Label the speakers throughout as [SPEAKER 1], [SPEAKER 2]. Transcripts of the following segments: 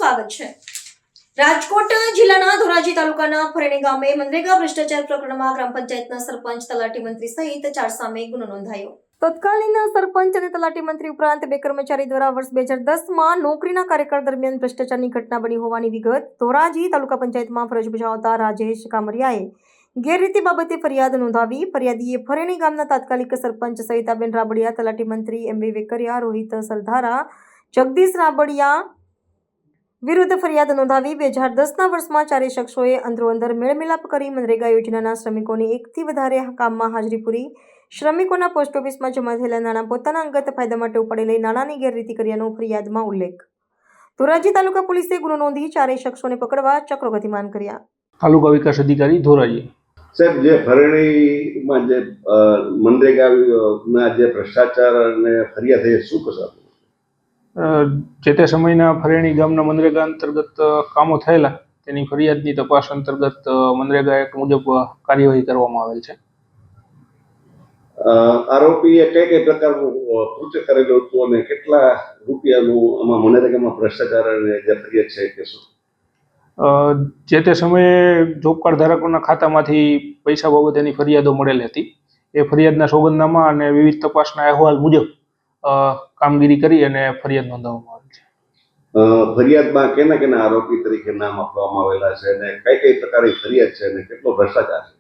[SPEAKER 1] સ્વાગત છે। રાજકોટ જિલ્લાના ધોરાજી તાલુકાના ફરેણી ગામે મનરેગા ભ્રષ્ટાચાર પ્રકરણમાં ગ્રામ પંચાયતના સરપંચ તલાટી મંત્રી સહિત 4 સામે ગુનો નોંધાયો। તત્કાલીન સરપંચ અને તલાટી મંત્રી ઉપરાંત 2 કર્મચારી દ્વારા વર્ષ 2010માં નોકરીના કાર્યકાળ દરમિયાન ભ્રષ્ટાચારની ઘટના બની હોવાની વિગત ધોરાજી તાલુકા પંચાયતમાં ફરજ બજાવતા રાજેશ કામરિયાએ ગેરરીતિ બાબતે ફરિયાદ નોંધાવી। ફરિયાદીએ ફરેણી ગામના તાત્કાલિક સરપંચ સહિતાબેન રાબડિયા, તલાટી મંત્રી એમ.વી. વેકરિયા, રોહિત સરદારા, જગદીશ રાબડિયા વિરુદ્ધ ફરિયાદ નોંધાવી 2010ના વર્ષમાં 4 શખ્સોએ અંદરોઅંદર મેળમિલાપ કરી મનરેગા યોજનાના શ્રમિકોની 1થી વધારે કામમાં હાજરી પૂરી શ્રમિકોના પોસ્ટ ઓફિસમાં જમા થયેલા નાણાં પોતાના અંગત ફાયદા માટે ઉપાડી લઈ નાણાંની ગેરરીતિ કર્યાનો ફરિયાદમાં ઉલ્લેખ। ધોરાજી તાલુકા પોલીસે ગુનો નોંધી 4 શખ્સોને પકડવા ચક્રો ગતિમાન કર્યા।
[SPEAKER 2] તાલુકા વિકાસ અધિકારી ધોરાજી
[SPEAKER 3] સાહેબ, જે ફરેણીમાં જે મનરેગાના જે ભ્રષ્ટાચાર અને ફરિયાદ થઈ શું કહેશો?
[SPEAKER 2] જે તે સમયના ફરેણી ગામના મનરેગા અંતર્ગત કામો થયેલા તેની ફરિયાદની તપાસ અંતર્ગત મનરેગા એક્ટ મુજબ કાર્યવાહી કરવામાં આવેલ છે।
[SPEAKER 3] આરોપીએ કઈ પ્રકારનું કૃત્ય કરેલું હતું અને કેટલા રૂપિયાનું આમાં મનરેગામાં ભ્રષ્ટાચાર અને જે ફરિયાદ છે કે શું?
[SPEAKER 2] જે તે સમયે જોબ કાર્ડ ધારકોના ખાતામાંથી પૈસા બાબતેની ફરિયાદો મળેલી હતી। એ ફરિયાદના સોગંદનામા અને વિવિધ તપાસના અહેવાલ મુજબ કામગીરી કરી અને ફરિયાદ નોંધાવવામાં આવી છે।
[SPEAKER 3] ફરિયાદમાં કેના કેના આરોપી તરીકે નામ આપવામાં આવેલા છે અને કઈ પ્રકારની ફરિયાદ છે અને કેટલો ભ્રષ્ટાચાર છે?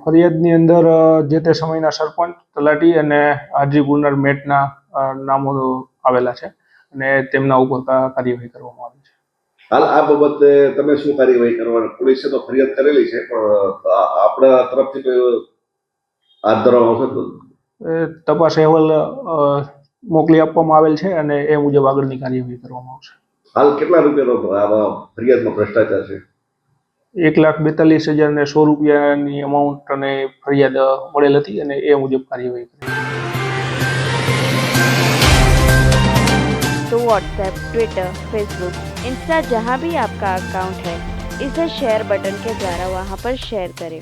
[SPEAKER 2] ફરિયાદની અંદર જે તે સમયના સરપંચ, તલાટી અને હાજરી પુરનાર મેટના નામો આવેલા છે અને તેમના ઉપર કાર્યવાહી કરવામાં આવી છે।
[SPEAKER 3] હાલ આ બાબતે તમે શું કાર્યવાહી કરવાની? પોલીસે તો ફરિયાદ કરેલી છે, પણ આપણા તરફથી કોઈ હાથ ધરવામાં આવશે?
[SPEAKER 2] તપાસ અહેવાલ મોકલી આપવામાં આવેલ છે અને એ મુજબ આગળની કાર્યવાહી કરવામાં આવશે।
[SPEAKER 3] હાલ કેટલા રૂપિયાનો આવા ફરિયાદમાં ભ્રષ્ટાચાર છે?
[SPEAKER 2] 1,42,100 ને 100 રૂપિયાની અમાઉન્ટ અને ફરિયાદ મળેલ હતી અને એ મુજબ કાર્યવાહી કરી।
[SPEAKER 4] तो व्हाट्सएप, ट्विटर, फेसबुक, इंस्टा जहाँ भी आपका अकाउंट है, इसे शेयर बटन के द्वारा वहाँ पर शेयर करें।